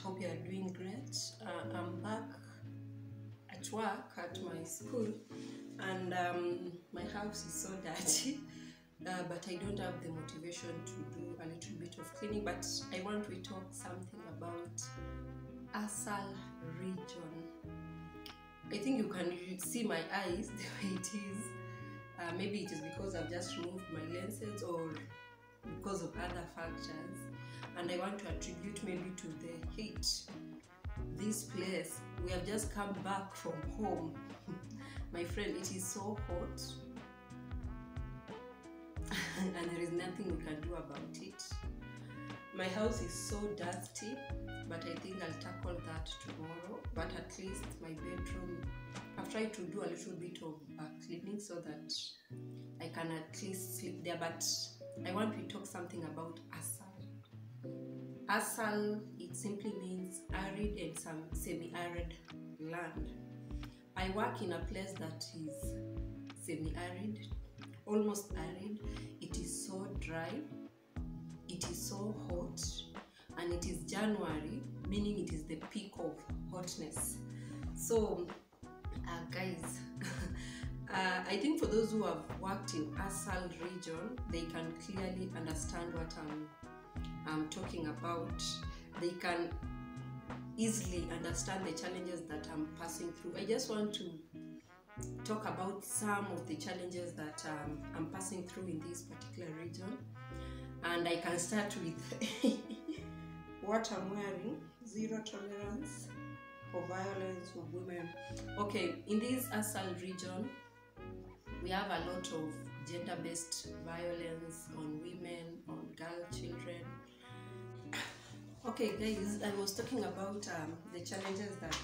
hope you are doing great. I'm back at work at my school, and my house is so dirty, but I don't have the motivation to do a little bit of cleaning. But I want to talk something about ASAL region. I think you can see my eyes the way it is. Maybe it is because I've just removed my lenses or because of other factors, and I want to attribute maybe to the heat. This place, we have just come back from home. My friend, it is so hot and there is nothing we can do about it. My house is so dusty, but I think I'll tackle that tomorrow. But at least my bedroom, I've tried to do a little bit of cleaning so that I can at least sleep there. But I want to talk something about ASAL. ASAL, it simply means arid and some semi-arid land. I work in a place that is semi-arid, almost arid. It is so dry, it is so hot, and it is January, meaning it is the peak of hotness. So guys, I think for those who have worked in ASAL region, they can clearly understand what I'm talking about. They can easily understand the challenges that I'm passing through. I just want to talk about some of the challenges that I'm passing through in this particular region, and I can start with what I'm wearing. Zero tolerance for violence of women. Okay, in this ASAL region, we have a lot of gender-based violence on women, on girl children. Okay guys, I was talking about the challenges that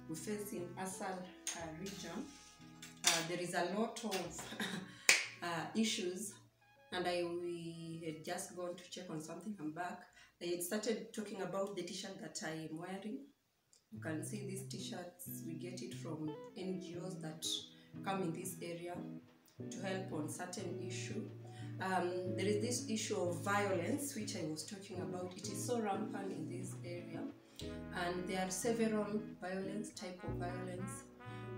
we face in ASAL region. There is a lot of issues, and we had just gone to check on something. I'm back. I had started talking about the t-shirt that I am wearing. You can see these t-shirts, we get it from NGOs that come in this area to help on certain issue. There is this issue of violence which I was talking about. It is so rampant in this area, and there are several type of violence.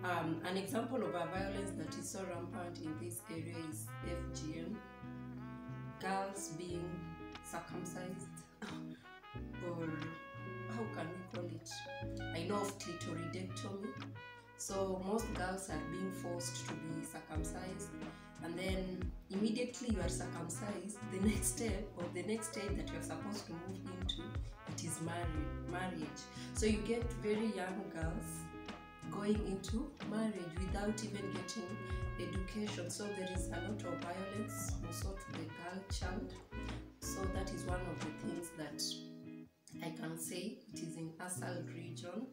An example of a violence that is so rampant in this area is FGM, girls being circumcised, or how can we call it? I know of clitoridectomy. So most girls are being forced to be circumcised, and then immediately you are circumcised, the next step or the next stage that you're supposed to move into, it is marriage. So you get very young girls going into marriage without even getting education. So there is a lot of violence also to the girl child. So that is one of the things that I can say it is in ASAL region.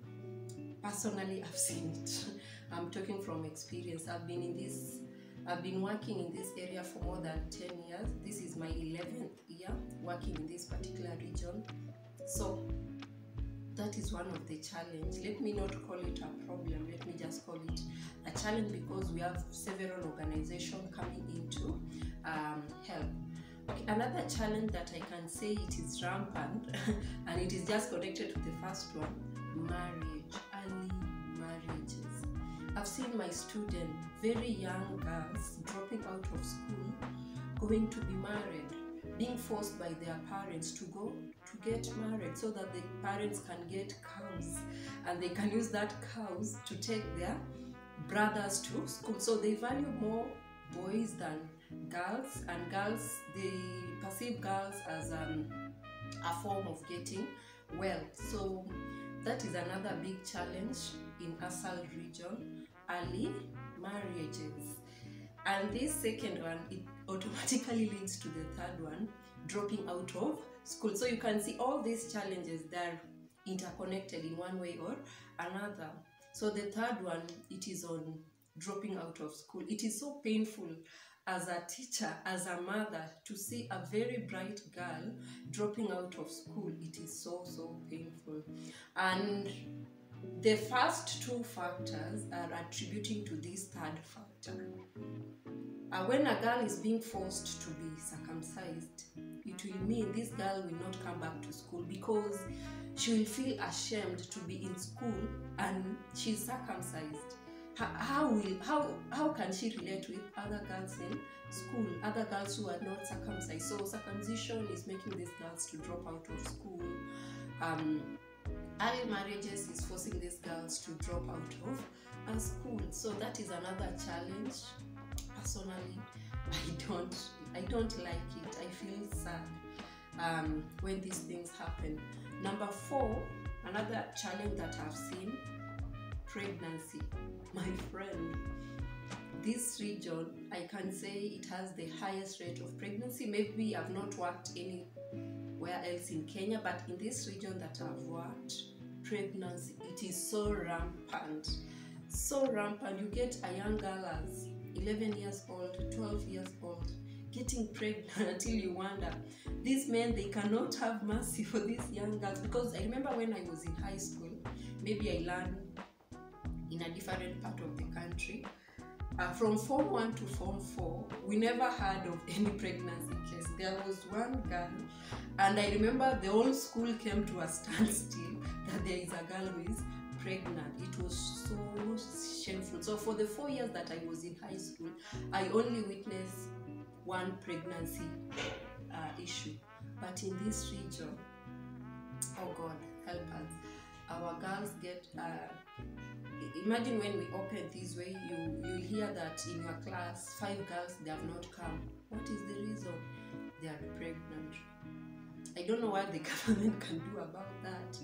Personally, I've seen it. I'm talking from experience. I've been working in this area for more than 10 years. This is my 11th year working in this particular region. So that is one of the challenges. Let me not call it a problem. Let me just call it a challenge, because we have several organizations coming into help. Okay, another challenge that I can say it is rampant and it is just connected to the first one, marriage, early marriages. I've seen my students, very young girls, dropping out of school, going to be married, being forced by their parents to go to get married so that the parents can get cows, and they can use that cows to take their brothers to school. So they value more boys than girls, and girls, they perceive girls as a form of getting wealth. So that is another big challenge in ASAL region, early marriages. And this second one, it automatically leads to the third one, dropping out of school. So you can see all these challenges, they're interconnected in one way or another. So the third one, it is on dropping out of school. It is so painful as a teacher, as a mother, to see a very bright girl dropping out of school. It is so painful. And the first two factors are attributing to this third factor. When a girl is being forced to be circumcised, you it will mean this girl will not come back to school because she will feel ashamed to be in school and she's circumcised. How can she relate with other girls in school, other girls who are not circumcised? So circumcision is making these girls to drop out of school. Early marriages is forcing these girls to drop out of school. So that is another challenge. Personally, I don't like it. I feel sad when these things happen. Number 4, another challenge that I've seen, pregnancy. My friend, this region, I can say it has the highest rate of pregnancy. Maybe I've not worked anywhere else in Kenya, but in this region that I've worked, pregnancy, it is so rampant. So rampant. You get a young girl as 11 years old, 12 years old, getting pregnant until you wonder, these men, they cannot have mercy for these young girls. Because I remember when I was in high school, maybe I learned in a different part of the country. From Form 1 to Form 4, we never heard of any pregnancy case. There was one girl, and I remember the whole school came to a standstill that there is a girl who is pregnant. It was so shameful. So for the 4 years that I was in high school, I only witnessed one pregnancy issue. But in this region, oh God, help us. Our girls get, imagine when we open this way, you hear that in your class, 5 girls, they have not come. What is the reason? They are pregnant. I don't know what the government can do about that,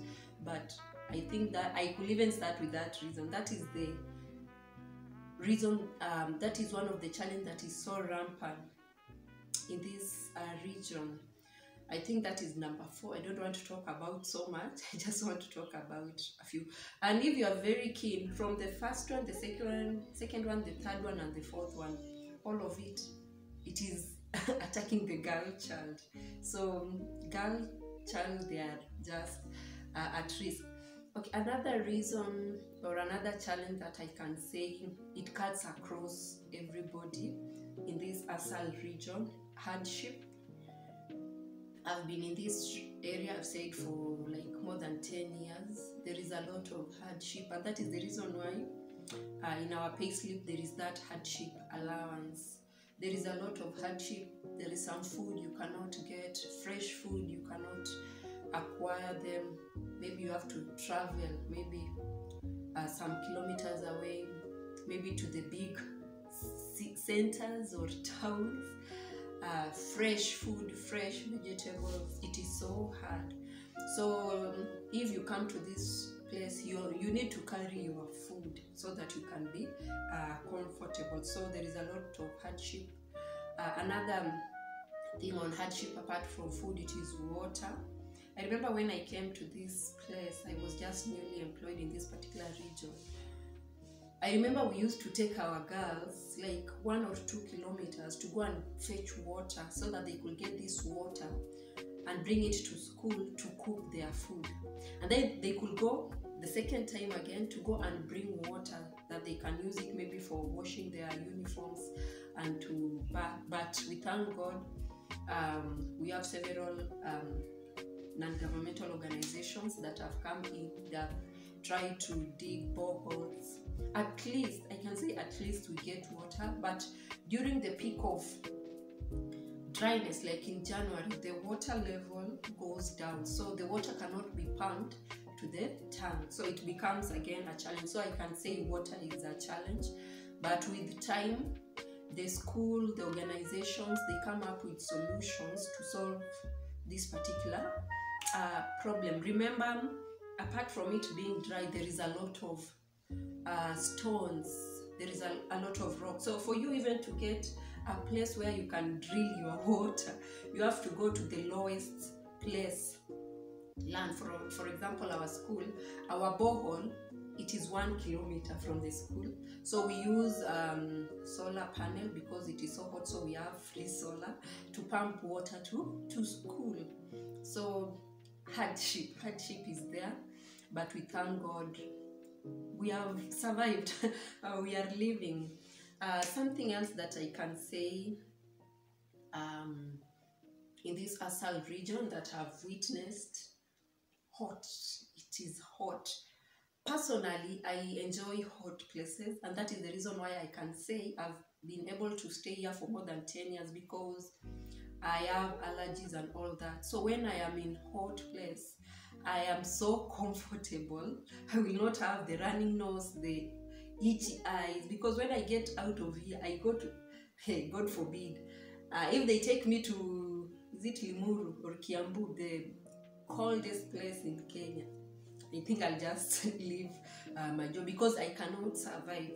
but I think that I could even start with that reason. That is the reason, that is one of the challenges that is so rampant in this region. I think that is number 4. I don't want to talk about so much. I just want to talk about a few. And if you are very keen, from the first one, the second one, the third one, and the fourth one, all of it, it is attacking the girl child. So girl child, they are just at risk. Okay, another reason or another challenge that I can say, it cuts across everybody in this ASAL region, hardship. I've been in this area, I've said, for like more than 10 years. There is a lot of hardship, and that is the reason why in our payslip there is that hardship allowance. There is a lot of hardship. There is some food you cannot get, fresh food you cannot acquire them. Maybe you have to travel maybe some kilometers away, maybe to the big centers or towns. Fresh food, fresh vegetables, it is so hard. So if you come to this place, you need to carry your food so that you can be comfortable. So there is a lot of hardship. Another thing on hardship apart from food, it is water. I remember when I came to this place, I was just newly employed in this particular region. I remember we used to take our girls like 1 or 2 kilometers to go and fetch water so that they could get this water and bring it to school to cook their food. And then they could go the second time again to go and bring water that they can use it maybe for washing their uniforms and to bath. But we thank God, we have several non-governmental organizations that have come in, that try to dig boreholes. At least, I can say at least we get water, but during the peak of dryness, like in January, the water level goes down. So the water cannot be pumped to the tank. So it becomes again a challenge. So I can say water is a challenge, but with time, the school, the organizations, they come up with solutions to solve this particular problem. Remember, apart from it being dry, there is a lot of stones, there is a lot of rock. So for you even to get a place where you can drill your water, you have to go to the lowest place land. For example, our school, our borehole, it is 1 kilometer from the school. So we use solar panel because it is so hot, so we have free solar to pump water to school. So hardship is there, but we thank God we have survived. We are living. Something else that I can say, in this ASAL region that I've witnessed. Hot. It is hot. Personally, I enjoy hot places, and that is the reason why I can say I've been able to stay here for more than 10 years, because I have allergies and all that. So when I am in hot place, I am so comfortable. I will not have the running nose, the itchy eyes, because when I get out of here, I go to, hey, God forbid, if they take me to, is it Limuru or Kiambu, the coldest place in Kenya, I think I'll just leave my job, because I cannot survive.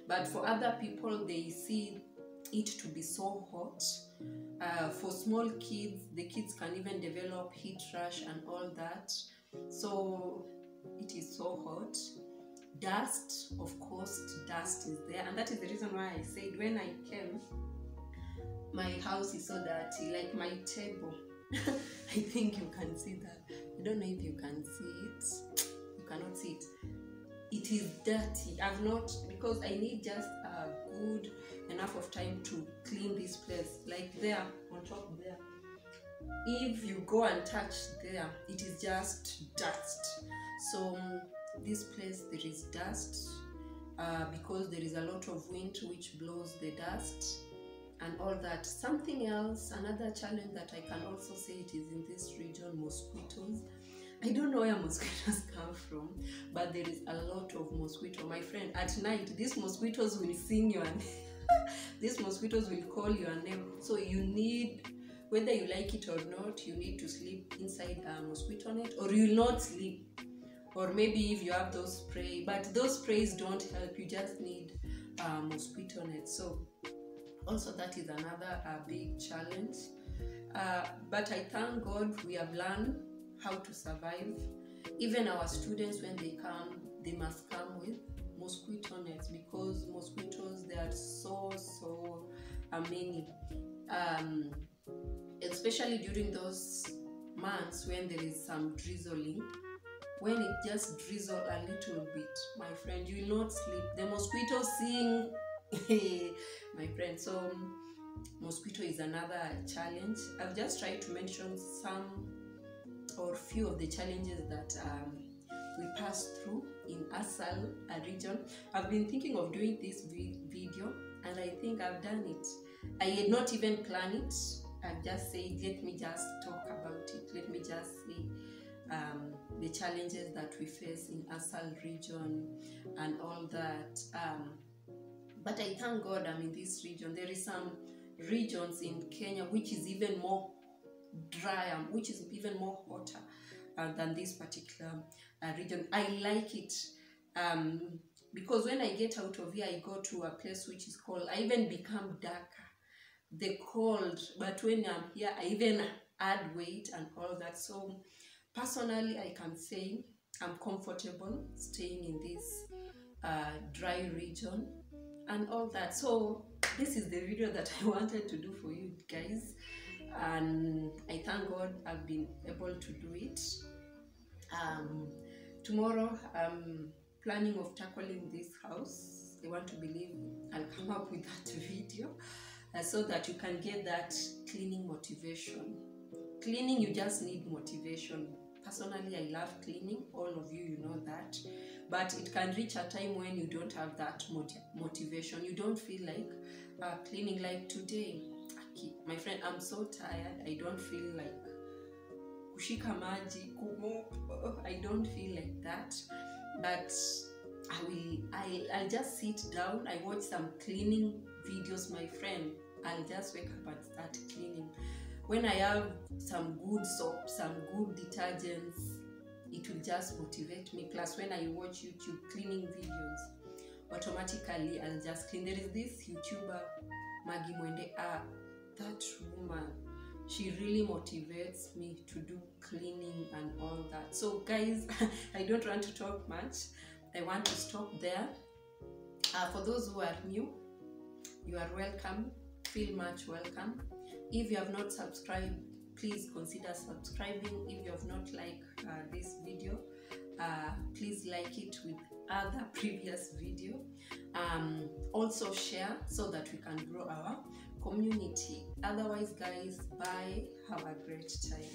But for other people, they see it to be so hot. For small kids, the kids can even develop heat rash and all that. So it is so hot. Dust, of course, dust is there, and that is the reason why I said when I came, my house is so dirty, like my table. I think you can see that. I don't know if you can see it. You cannot see it. It is dirty. I've not, because I need just a good enough of time to clean this place. Like there, on top there. If you go and touch there, it is just dust. So this place, there is dust because there is a lot of wind which blows the dust and all that. Something else, another challenge that I can also say it is in this region, mosquitoes. I don't know where mosquitoes come from, but there is a lot of mosquito. My friend, at night, these mosquitoes will sing your name. These mosquitoes will call your name. So you need, whether you like it or not, you need to sleep inside a mosquito net, or you will not sleep. Or maybe if you have those spray, but those sprays don't help. You just need a mosquito net. So also that is another big challenge. But I thank God we have learned how to survive. Even our students, when they come, they must come with mosquito nets, because mosquitoes, they are so many. Especially during those months when there is some drizzling. When it just drizzles a little bit, my friend, you will not sleep. The mosquitoes sing. My friend, so mosquito is another challenge. I've just tried to mention some or few of the challenges that we passed through in ASAL region. I've been thinking of doing this video, and I think I've done it. I had not even planned it. I've just said, let me just talk about it. Let me just say the challenges that we face in ASAL region and all that. But I thank God I'm in this region. There is some regions in Kenya which is even more dry, which is even more hotter than this particular region. I like it because when I get out of here, I go to a place which is cold. I even become darker. The cold, but when I'm here, I even add weight and all that. So personally, I can say I'm comfortable staying in this dry region and all that. So this is the video that I wanted to do for you guys, and I thank God I've been able to do it. Tomorrow I'm planning of tackling this house. I want to believe I'll come up with that video so that you can get that cleaning motivation. Cleaning, you just need motivation. Personally, I love cleaning. All of you, you know that. But it can reach a time when you don't have that motivation. You don't feel like cleaning. Like today, my friend, I'm so tired. I don't feel like kushika maji, I don't feel like that. But I'll just sit down. I watch some cleaning videos, my friend. I'll just wake up and start cleaning. When I have some good soap, some good detergents, it will just motivate me. Plus, when I watch YouTube cleaning videos, automatically I'll just clean. There is this YouTuber, Maggie Mwende. That woman, she really motivates me to do cleaning and all that. So guys, I don't want to talk much. I want to stop there. For those who are new, you are welcome. Feel much welcome. If you have not subscribed, please consider subscribing. If you have not liked this video, please like it with other previous video. Also share so that we can grow our community. Otherwise, guys, bye. Have a great time.